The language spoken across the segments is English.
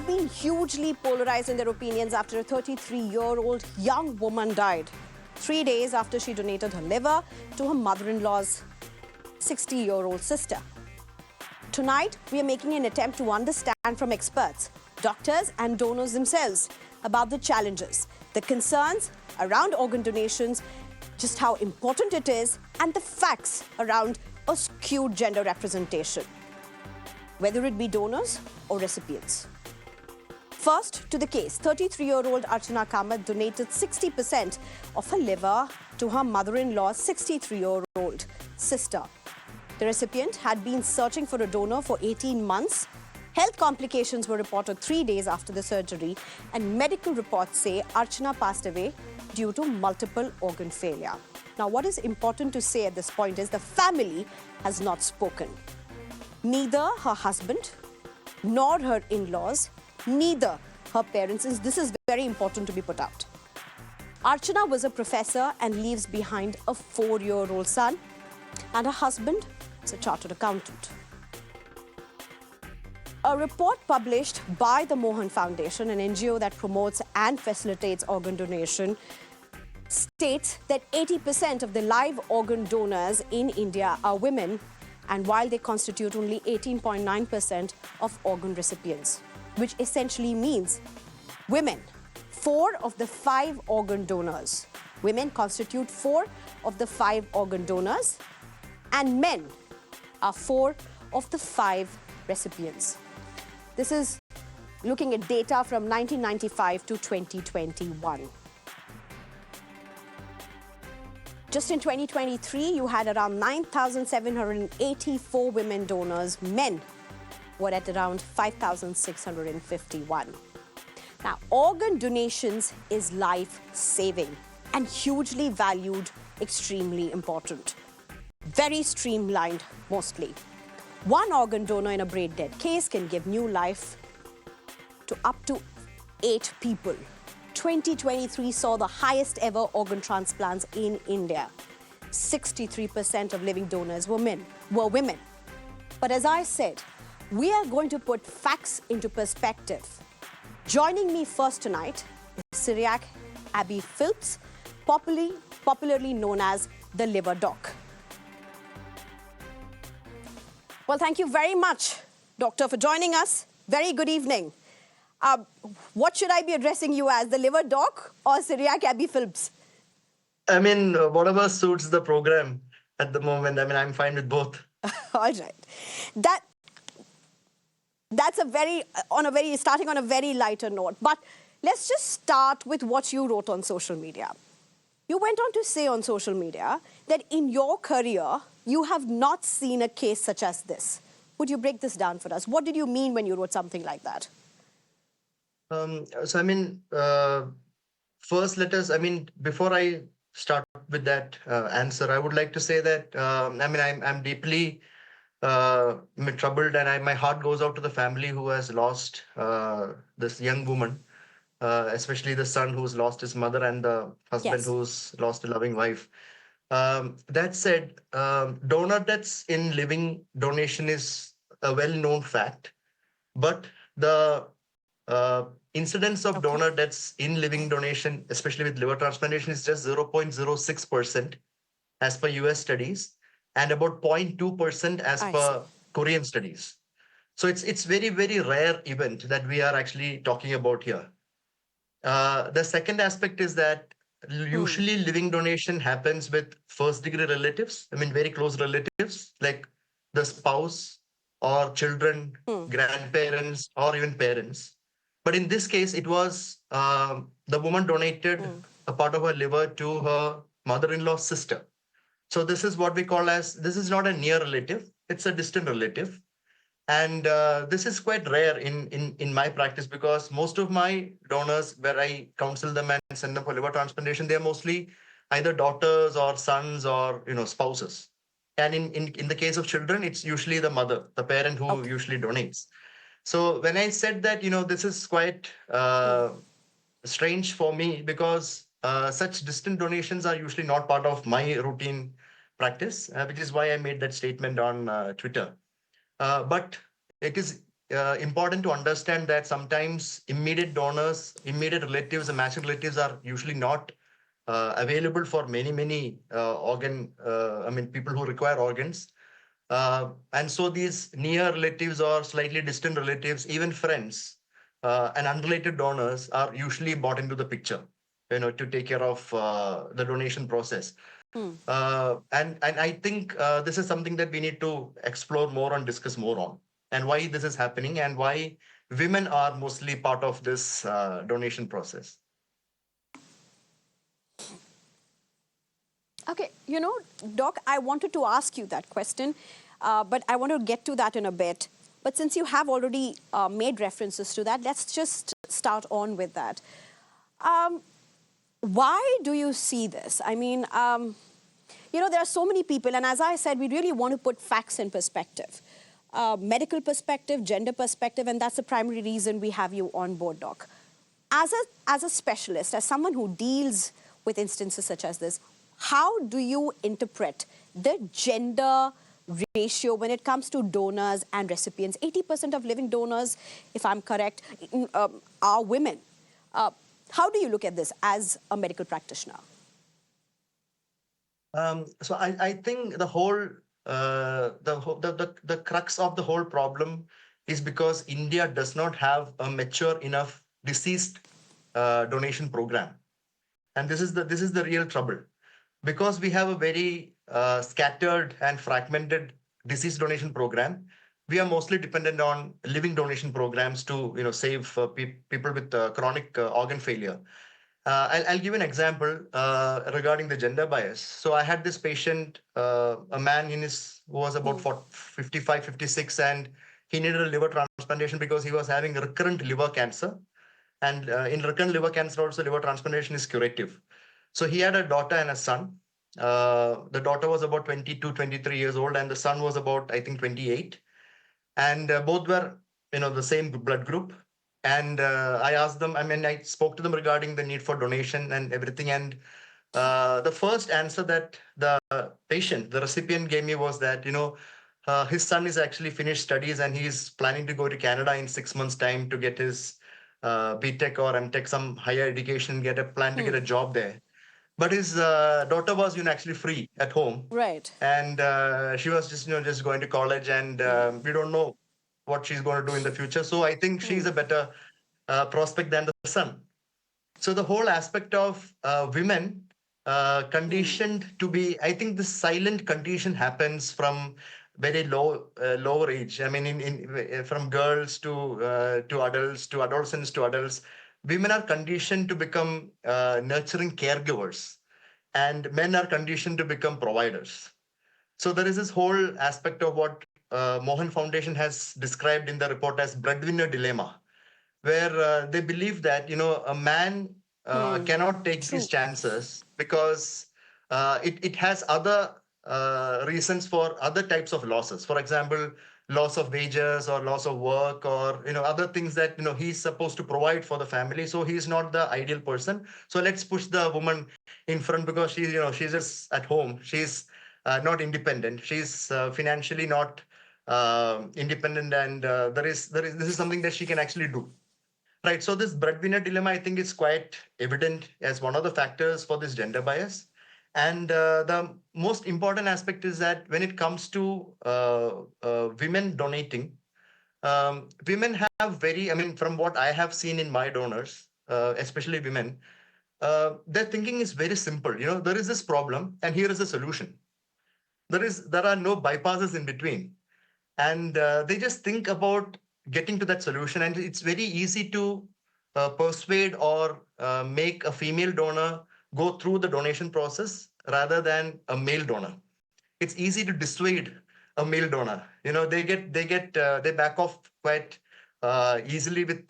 have been hugely polarized in their opinions after a 33-year-old young woman died 3 days after she donated her liver to her mother-in-law's 60-year-old sister. Tonight, we are making an attempt to understand from experts, doctors and donors themselves about the challenges, the concerns around organ donations, just how important it is, and the facts around a skewed gender representation, whether it be donors or recipients. First, to the case, 33-year-old Archana Kamath donated 60% of her liver to her mother-in-law's 63-year-old sister. The recipient had been searching for a donor for 18 months. Health complications were reported 3 days after the surgery, and medical reports say Archana passed away due to multiple organ failure. Now, what is important to say at this point is the family has not spoken. Neither her husband nor her in-laws, neither her parents. This is very important to be put out. Archana was a professor and leaves behind a 4-year-old son, and her husband is a chartered accountant. A report published by the Mohan Foundation, an NGO that promotes and facilitates organ donation, states that 80% of the live organ donors in India are women, and while they constitute only 18.9% of organ recipients, which essentially means women, 4 of the 5 organ donors. Women constitute 4 of the 5 organ donors, and men are 4 of the 5 recipients. This is looking at data from 1995 to 2021. Just in 2023, you had around 9,784 women donors. Men were at around 5,651. Now, organ donations is life-saving and hugely valued, extremely important. Very streamlined, mostly. One organ donor in a brain-dead case can give new life to up to 8 people. 2023 saw the highest ever organ transplants in India. 63% of living donors were women. But as I said, we are going to put facts into perspective. Joining me first tonight is Syriac Abby Phillips, popularly known as the Liver Doc. Well, thank you very much, Doctor, for joining us. Very good evening. What should I be addressing you as, the Liver Doc or Syriac Abby Phillips? I mean, whatever suits the program at the moment. I mean, I'm fine with both. All right. That's starting on a very lighter note. But let's just start with what you wrote on social media. You went on to say on social media that in your career, you have not seen a case such as this. Would you break this down for us? What did you mean when you wrote something like that? First, before I start with that answer, I would like to say that, I'm deeply troubled, and my heart goes out to the family who has lost this young woman, especially the son who's lost his mother and the husband who's lost a loving wife. That said, donor deaths in living donation is a well-known fact, but the incidence of donor deaths in living donation, especially with liver transplantation, is just 0.06% as per US studies, and about 0.2% as per Korean studies. So it's very, very rare event that we are actually talking about here. The second aspect is that usually living donation happens with first-degree relatives, very close relatives, like the spouse or children, grandparents, or even parents. But in this case, it was the woman donated a part of her liver to her mother-in-law's sister. So this is what we call as, this is not a near relative, it's a distant relative. And this is quite rare in my practice, because most of my donors, where I counsel them and send them for liver transplantation, they're mostly either daughters or sons or spouses. And in the case of children, it's usually the mother, the parent who usually donates. So when I said that, this is quite strange for me, because such distant donations are usually not part of my routine practice, which is why I made that statement on Twitter. But it is important to understand that sometimes immediate donors, immediate relatives, and matching relatives are usually not available for many people who require organs. And so these near relatives or slightly distant relatives, even friends and unrelated donors are usually brought into the picture, to take care of the donation process. And I think this is something that we need to explore more and discuss more on, and why this is happening, and why women are mostly part of this donation process. Okay, Doc, I wanted to ask you that question, but I want to get to that in a bit. But since you have already made references to that, let's just start on with that. Why do you see this? I mean, there are so many people, and as I said, we really want to put facts in perspective. Medical perspective, gender perspective, and that's the primary reason we have you on board, Doc. As a specialist, as someone who deals with instances such as this, how do you interpret the gender ratio when it comes to donors and recipients? 80% of living donors, if I'm correct, are women. How do you look at this as a medical practitioner? So I think the whole the crux of the whole problem is because India does not have a mature enough deceased donation program, and this is the real trouble, because we have a very scattered and fragmented disease donation program. We are mostly dependent on living donation programs to save people with chronic organ failure. I'll give an example regarding the gender bias. So I had this patient, a man who was about 55, 56, and he needed a liver transplantation because he was having recurrent liver cancer. And in recurrent liver cancer, also liver transplantation is curative. So he had a daughter and a son. The daughter was about 22, 23 years old, and the son was about, I think, 28. And both were, the same blood group. And I asked them, I spoke to them regarding the need for donation and everything. And the first answer that the recipient gave me was that, his son is actually finished studies and he's planning to go to Canada in 6 months' time to get his BTech or MTech, some higher education, get a plan to get a job there. But his daughter was, actually free at home, Right. and she was just going to college, and we don't know what she's going to do in the future. So I think she's a better prospect than the son. So the whole aspect of women conditioned to be, I think the silent condition happens from very lower age. I mean, from girls to adults, to adolescents to adults, women are conditioned to become nurturing caregivers, and men are conditioned to become providers. So there is this whole aspect of what Mohan Foundation has described in the report as breadwinner dilemma, where they believe that a man cannot take these True. chances because it has other reasons for other types of losses. For example, loss of wages or loss of work, or other things that he's supposed to provide for the family. So he's not the ideal person. So let's push the woman in front because she's just at home. She's not independent. She's financially not independent, and this is something that she can actually do. Right. So this breadwinner dilemma, I think, is quite evident as one of the factors for this gender bias. And the most important aspect is that when it comes to women donating, women have from what I have seen in my donors, especially women, their thinking is very simple. There is this problem, and here is the solution. There are no bypasses in between, and they just think about getting to that solution, and it's very easy to persuade or make a female donor go through the donation process rather than a male donor. It's easy to dissuade a male donor. They back off quite easily with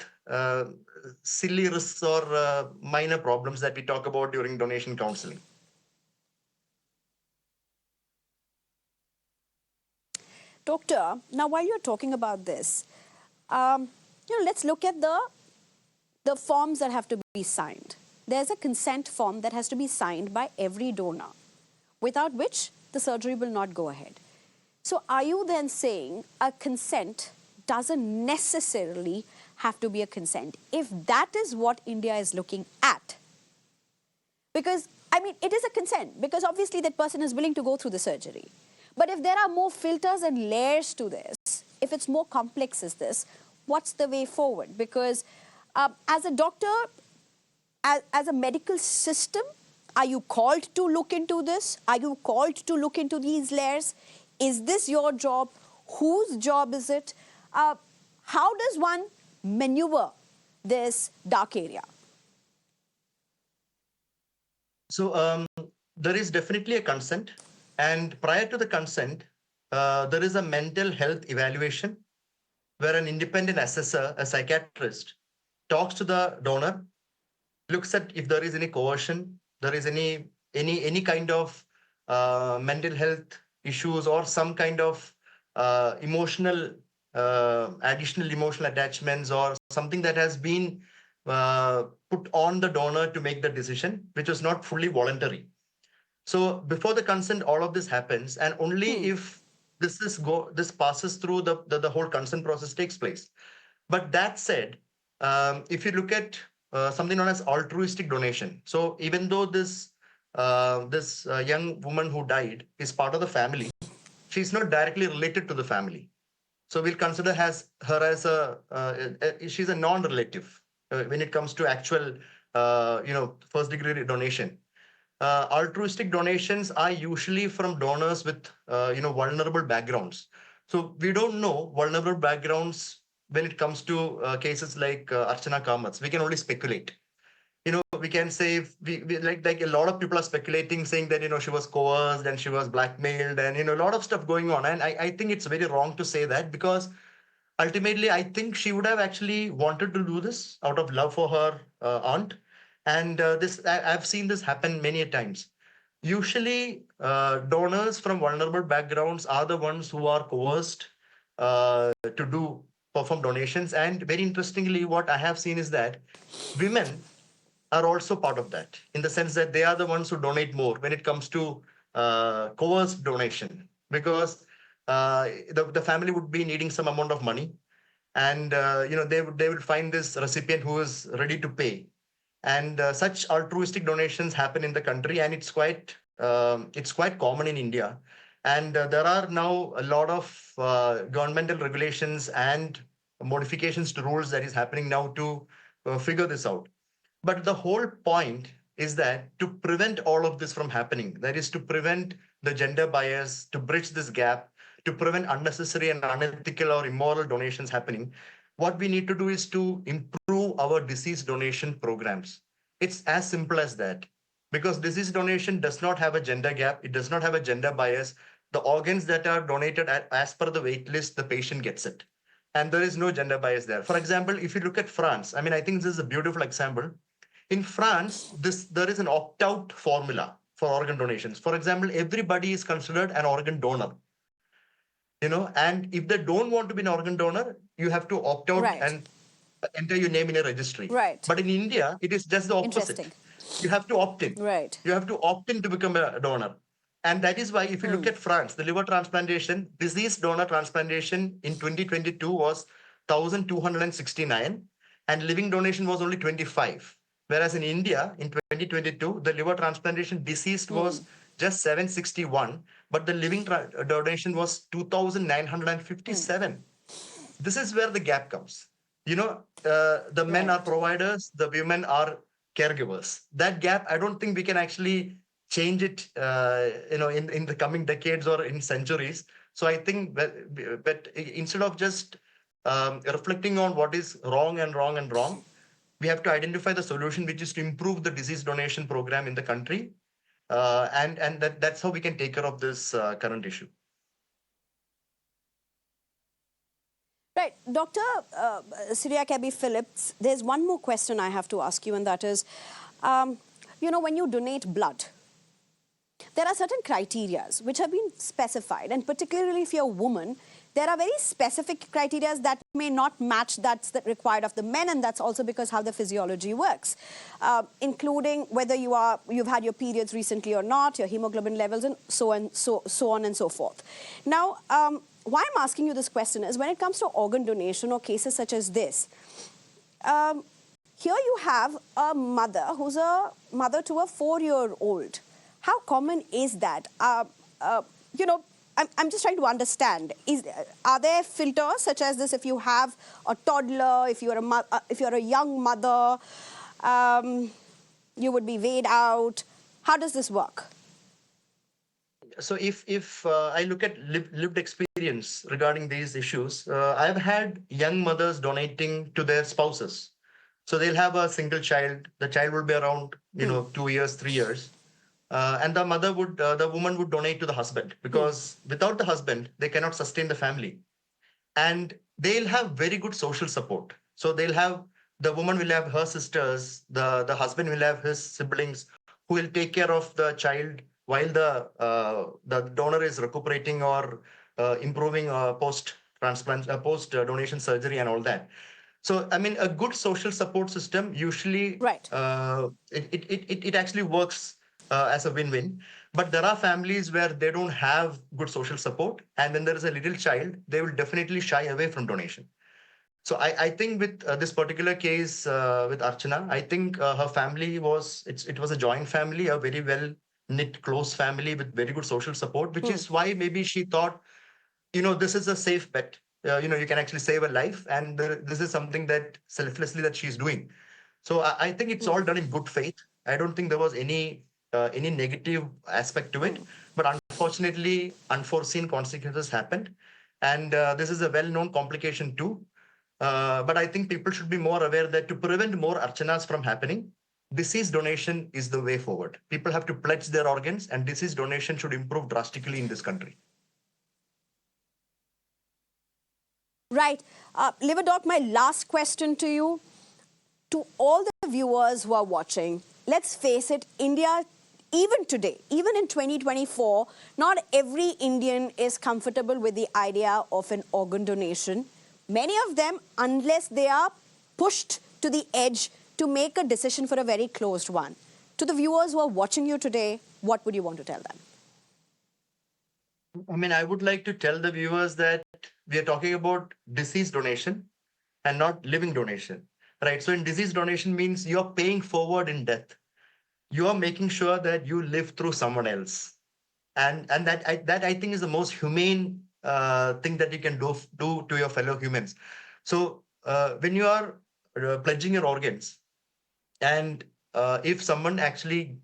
silly risks or minor problems that we talk about during donation counseling. Doctor, now while you're talking about this, let's look at the forms that have to be signed. There's a consent form that has to be signed by every donor, without which the surgery will not go ahead. So are you then saying a consent doesn't necessarily have to be a consent. If that is what India is looking at, because, I mean, it is a consent because obviously that person is willing to go through the surgery. But if there are more filters and layers to this, if it's more complex as this, what's the way forward? Because as a doctor, as a medical system, are you called to look into this? Are you called to look into these layers? Is this your job? Whose job is it? How does one maneuver this dark area? So there is definitely a consent, and prior to the consent, there is a mental health evaluation where an independent assessor, a psychiatrist, talks to the donor, looks at if there is any coercion, there is any kind of mental health issues or some kind of emotional additional emotional attachments or something that has been put on the donor to make the decision, which was not fully voluntary. So before the consent, all of this happens, and only if this passes through the whole consent process takes place. But that said, if you look at something known as altruistic donation, so even though this young woman who died is part of the family, she's not directly related to the family. So we'll consider her as she's a non-relative when it comes to actual first degree donation. Altruistic donations are usually from donors with vulnerable backgrounds. So we don't know vulnerable backgrounds when it comes to cases like Archana Kamat's. We can only speculate. We can say we like a lot of people are speculating, saying that she was coerced and she was blackmailed, and a lot of stuff going on. And I think it's very wrong to say that, because ultimately I think she would have actually wanted to do this out of love for her aunt. And I've seen this happen many a times. Usually, donors from vulnerable backgrounds are the ones who are coerced to perform donations. And very interestingly, what I have seen is that women are also part of that, in the sense that they are the ones who donate more when it comes to coerced donation, because the family would be needing some amount of money, and they would find this recipient who is ready to pay. And such altruistic donations happen in the country, and it's quite common in India. And there are now a lot of governmental regulations and modifications to rules that is happening now to figure this out. But the whole point is that to prevent all of this from happening, that is to prevent the gender bias, to bridge this gap, to prevent unnecessary and unethical or immoral donations happening, what we need to do is to improve our disease donation programs. It's as simple as that. Because disease donation does not have a gender gap, it does not have a gender bias. The organs that are donated as per the wait list, the patient gets it. And there is no gender bias there. For example, if you look at France, I mean, I think this is a beautiful example. In France, there is an opt-out formula for organ donations. For example, everybody is considered an organ donor. And if they don't want to be an organ donor, you have to opt out and enter your name in a registry. Right. But in India, it is just the opposite. You have to opt in. Right. You have to opt in to become a donor. And that is why if you look at France, the liver transplantation, disease donor transplantation in 2022 was 1,269, and living donation was only 25. Whereas in India, in 2022, the liver transplantation deceased was just 761, but the living donation was 2,957. This is where the gap comes. The men are providers, the women are caregivers. That gap, I don't think we can actually change it, in the coming decades or in centuries. So I think that instead of just reflecting on what is wrong and wrong and wrong, we have to identify the solution, which is to improve the disease donation program in the country. And that's how we can take care of this current issue. Right. Dr. Syria Kabi Phillips, there's one more question I have to ask you, and that is, when you donate blood, there are certain criteria which have been specified, and particularly if you're a woman, there are very specific criteria that may not match that's required of the men, and that's also because how the physiology works, including whether you've had your periods recently or not, your hemoglobin levels, and so on and so forth. Now, why I'm asking you this question is when it comes to organ donation or cases such as this, here you have a mother who's a mother to a 4-year-old. How common is that? You know, I'm just trying to understand. Are there filters such as this if you have a toddler, if you're a young mother, you would be weighed out? How does this work? So if I look at lived experience regarding these issues, I've had young mothers donating to their spouses. So they'll have a single child. The child will be around, 2 years, 3 years. And the woman would donate to the husband because without the husband, they cannot sustain the family. And they'll have very good social support. So the woman will have her sisters, the husband will have his siblings who will take care of the child while the donor is recuperating or improving post transplant, post donation surgery and all that. So, I mean, a good social support system usually Right. it actually works as a win-win. But there are families where they don't have good social support, and when there is a little child, they will definitely shy away from donation. So I think with this particular case with Archana, I think her family it was a joint family, a very well knit, close family with very good social support, which is why maybe she thought, this is a safe bet. You can actually save a life, and this is something that selflessly that she's doing. So I think it's all done in good faith. I don't think there was any negative aspect to it, but unfortunately, unforeseen consequences happened, and this is a well-known complication too. But I think people should be more aware that to prevent more archanas from happening, disease donation is the way forward. People have to pledge their organs, and disease donation should improve drastically in this country. Right. Liver Doc, my last question to you. To all the viewers who are watching, let's face it, India, even today, even in 2024, not every Indian is comfortable with the idea of an organ donation. Many of them, unless they are pushed to the edge to make a decision for a very closed one. To the viewers who are watching you today, what would you want to tell them? I mean, I would like to tell the viewers that we are talking about disease donation and not living donation, right? So in disease donation means you're paying forward in death. You are making sure that you live through someone else. And that I think is the most humane thing that you can do to your fellow humans. So when you are pledging your organs, and if someone actually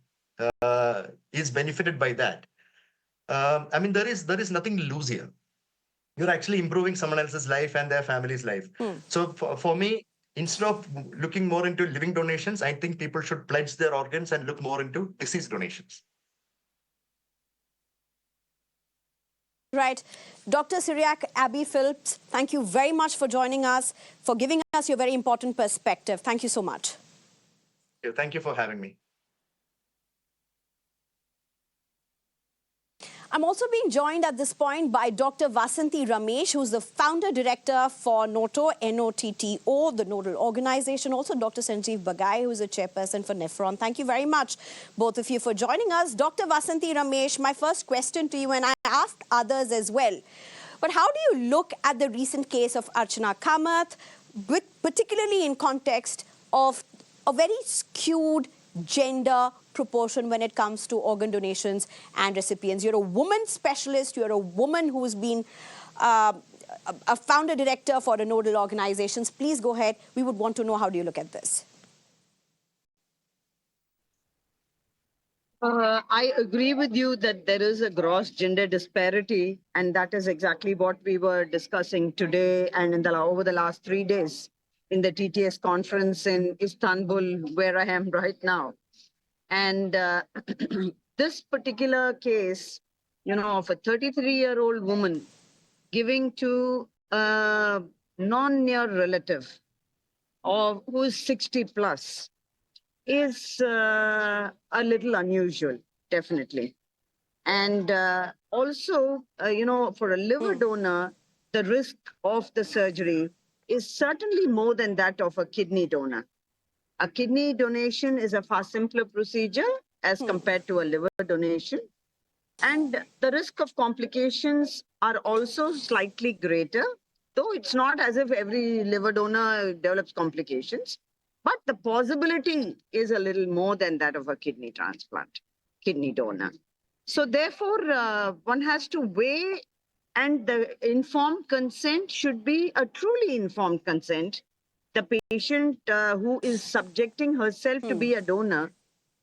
is benefited by that, I mean, there is nothing to lose here. You're actually improving someone else's life and their family's life. So for me, instead of looking more into living donations, I think people should pledge their organs and look more into disease donations. Right. Dr. Cyriac Abby Phillips, thank you very much for joining us, for giving us your very important perspective. Thank you so much. Thank you for having me. I'm also being joined at this point by Dr. Vasanthi Ramesh, who's the founder director for Notto, Notto, the nodal organization. Also, Dr. Sanjeev Bagai, who's a chairperson for Nephron. Thank you very much, both of you, for joining us. Dr. Vasanthi Ramesh, my first question to you, and I asked others as well. But how do you look at the recent case of Archana Kamath, particularly in context of a very skewed gender proportion when it comes to organ donations and recipients? You're a woman specialist. You're a woman who's been a founder director for the nodal organizations. Please go ahead. We would want to know, how do you look at this? I agree with you that there is a gross gender disparity, and that is exactly what we were discussing today and over the last 3 days in the TTS conference in Istanbul, where I am right now. And this particular case, of a 33-year-old woman giving to a non-near relative who is 60 plus is a little unusual, definitely. And also, for a liver donor, the risk of the surgery is certainly more than that of a kidney donor. A kidney donation is a far simpler procedure as compared to a liver donation. And the risk of complications are also slightly greater, though it's not as if every liver donor develops complications, but the possibility is a little more than that of a kidney transplant, kidney donor. So therefore, one has to weigh, and the informed consent should be a truly informed consent. The patient who is subjecting herself to be a donor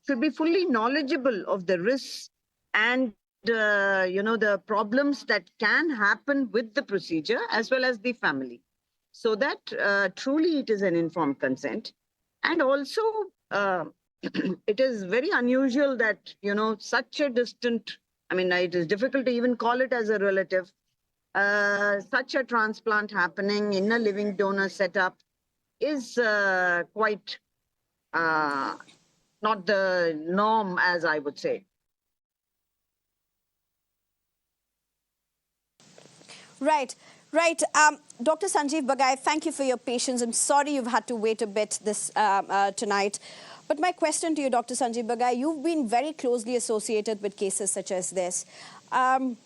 should be fully knowledgeable of the risks and the problems that can happen with the procedure as well as the family, so that truly it is an informed consent. And also, it is very unusual that such a distant, I mean, it is difficult to even call it as a relative, such a transplant happening in a living donor setup is quite not the norm, as I would say. Right, right. Dr. Sanjeev Bagai, thank you for your patience. I'm sorry you've had to wait a bit this tonight. But my question to you, Dr. Sanjeev Bagai, you've been very closely associated with cases such as this. When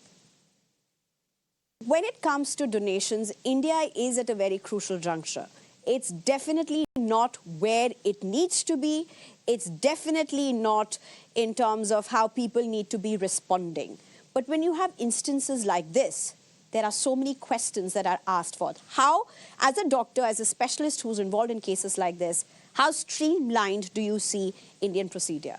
it comes to donations, India is at a very crucial juncture. It's definitely not where it needs to be. It's definitely not in terms of how people need to be responding. But when you have instances like this, there are so many questions that are asked for. How, as a doctor, as a specialist who's involved in cases like this, how streamlined do you see Indian procedure?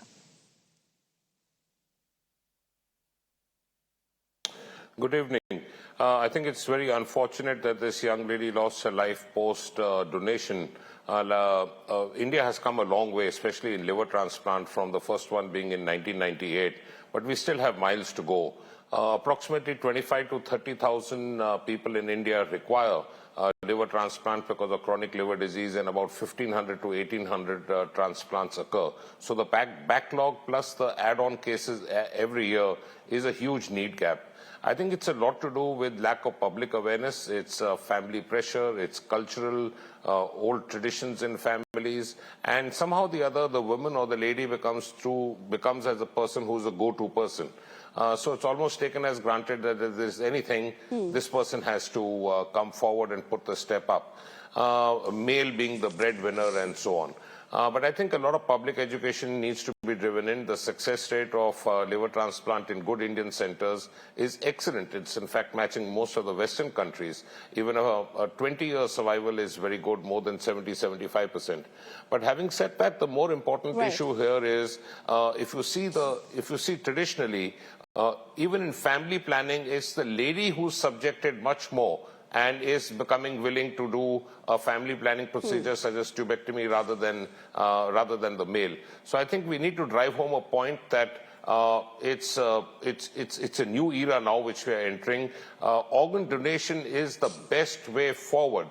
Good evening. I think it's very unfortunate that this young lady lost her life post-donation. India has come a long way, especially in liver transplant, from the first one being in 1998, but we still have miles to go. Approximately 25 to 30,000 people in India require liver transplant because of chronic liver disease, and about 1,500 to 1,800 transplants occur. So the backlog plus the add-on cases every year is a huge need gap. I think it's a lot to do with lack of public awareness. It's family pressure, it's cultural, old traditions in families, and somehow the other, the woman or the lady becomes as a person who's a go-to person. So it's almost taken as granted that if there's anything, this person has to come forward and put the step up, male being the breadwinner and so on. But I think a lot of public education needs to be driven in. The success rate of liver transplant in good Indian centers is excellent. It's in fact matching most of the Western countries. Even a 20-year survival is very good, more than 70–75%. But having said that, the more important issue here is if you see traditionally, even in family planning, it's the lady who's subjected much more and is becoming willing to do a family planning procedure such as tubectomy rather than the male. So I think we need to drive home a point that it's a new era now which we are entering. Organ donation is the best way forward.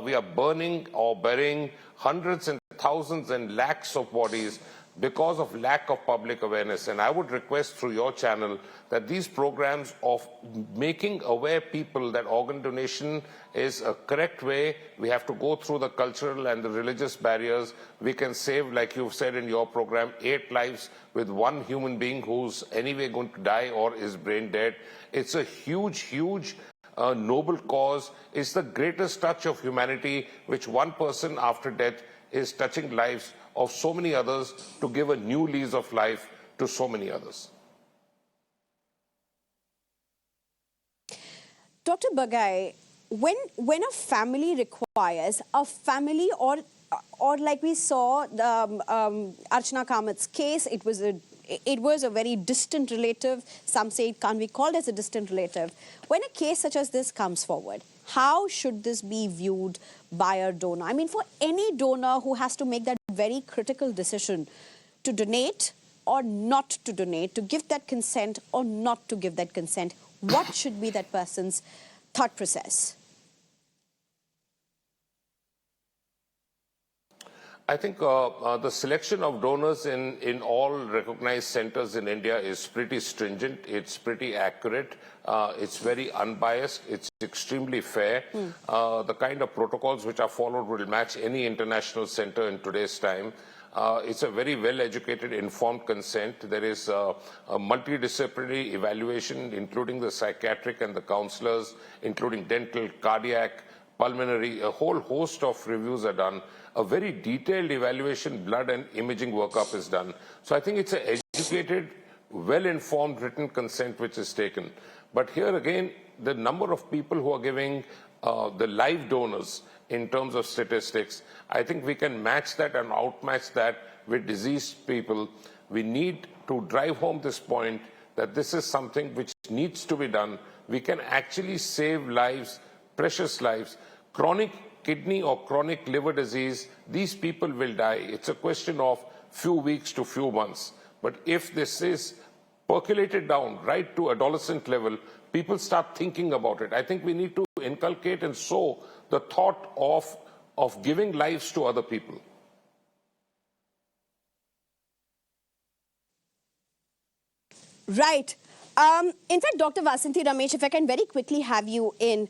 We are burning or burying hundreds and thousands and lakhs of bodies because of lack of public awareness. And I would request through your channel that these programs of making aware people that organ donation is a correct way, we have to go through the cultural and the religious barriers. We can save, like you've said in your program, 8 lives with one human being who's anyway going to die or is brain dead. It's a huge, huge noble cause. It's the greatest touch of humanity, which one person after death is touching lives of so many others to give a new lease of life to so many others. Dr. Bagai, when a family requires a family, or like we saw the Archana Kamat's case, it was a very distant relative. Some say it can't be called as a distant relative. When a case such as this comes forward, how should this be viewed by a donor? I mean, for any donor who has to make that very critical decision to donate or not to donate, to give that consent or not to give that consent, what should be that person's thought process? I think the selection of donors in all recognized centers in India is pretty stringent. It's pretty accurate. It's very unbiased. It's extremely fair. The kind of protocols which are followed will match any international center in today's time. It's a very well-educated, informed consent. There is a multidisciplinary evaluation, including the psychiatric and the counselors, including dental, cardiac, pulmonary, a whole host of reviews are done. A very detailed evaluation, blood and imaging workup is done. So I think it's an educated, well-informed written consent which is taken. But here again, the number of people who are giving the live donors in terms of statistics, I think we can match that and outmatch that with diseased people. We need to drive home this point that this is something which needs to be done. We can actually save lives, precious lives. Chronic kidney or chronic liver disease, these people will die. It's a question of few weeks to few months. But if this is percolated down right to adolescent level, people start thinking about it. I think we need to inculcate and sow the thought of giving lives to other people. Right. In fact, Dr. Vasanthi Ramesh, if I can very quickly have you in.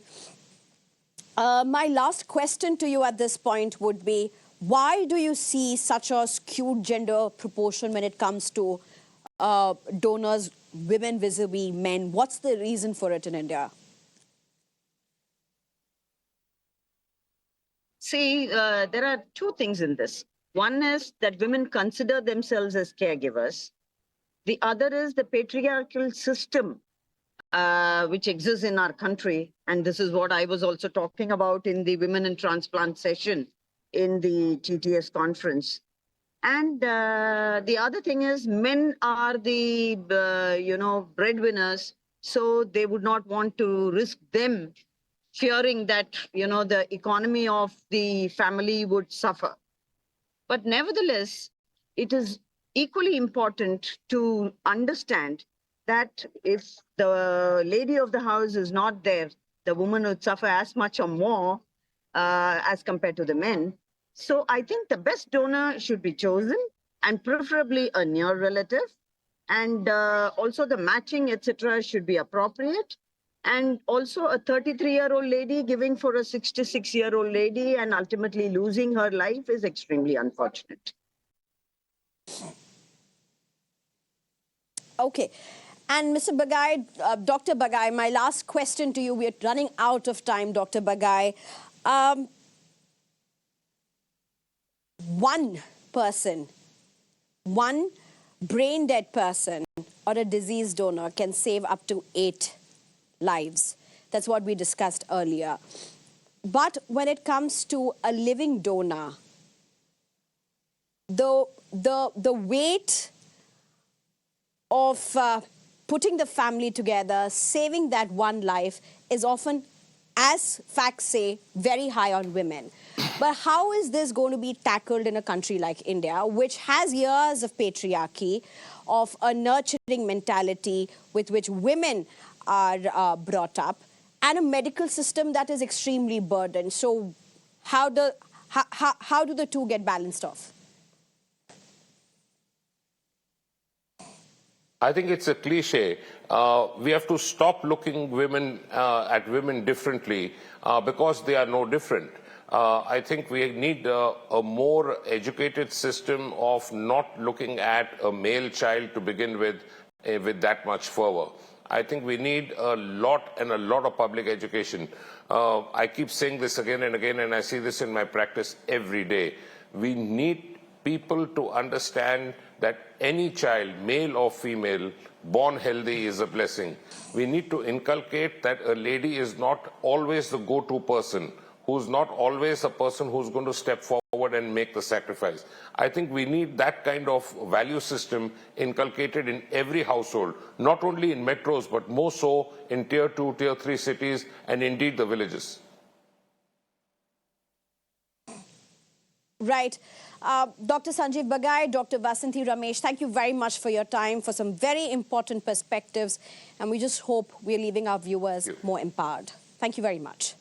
My last question to you at this point would be, why do you see such a skewed gender proportion when it comes to donors, women vis-a-vis men? What's the reason for it in India? See, there are two things in this. One is that women consider themselves as caregivers. The other is the patriarchal system which exists in our country. And this is what I was also talking about in the Women in Transplant session in the TTS conference. And the other thing is men are the, breadwinners. So they would not want to risk them, fearing that, the economy of the family would suffer. But nevertheless, it is equally important to understand that if the lady of the house is not there, the woman would suffer as much or more as compared to the men. So I think the best donor should be chosen, and preferably a near relative. And also the matching, etc., should be appropriate. And also a 33-year-old lady giving for a 66-year-old lady and ultimately losing her life is extremely unfortunate. Okay. And Mr. Bagai, Dr. Bagai, my last question to you. We are running out of time, Dr. Bagai. One person, one brain-dead person or a disease donor can save up to 8 lives. That's what we discussed earlier. But when it comes to a living donor, the weight of putting the family together, saving that one life is often, as facts say, very high on women. But how is this going to be tackled in a country like India, which has years of patriarchy, of a nurturing mentality with which women are brought up, and a medical system that is extremely burdened? So how do the two get balanced off? I think it's a cliche. We have to stop looking at women differently because they are no different. I think we need a more educated system of not looking at a male child to begin with that much fervor. I think we need a lot of public education. I keep saying this again and again, and I see this in my practice every day. We need people to understand that any child, male or female, born healthy is a blessing. We need to inculcate that a lady is not always the go-to person, who's not always a person who's going to step forward and make the sacrifice. I think we need that kind of value system inculcated in every household, not only in metros, but more so in tier 2, tier 3 cities, and indeed the villages. Right. Dr. Sanjeev Bagai, Dr. Vasanthi Ramesh, thank you very much for your time, for some very important perspectives. And we just hope we're leaving our viewers more empowered. Thank you very much.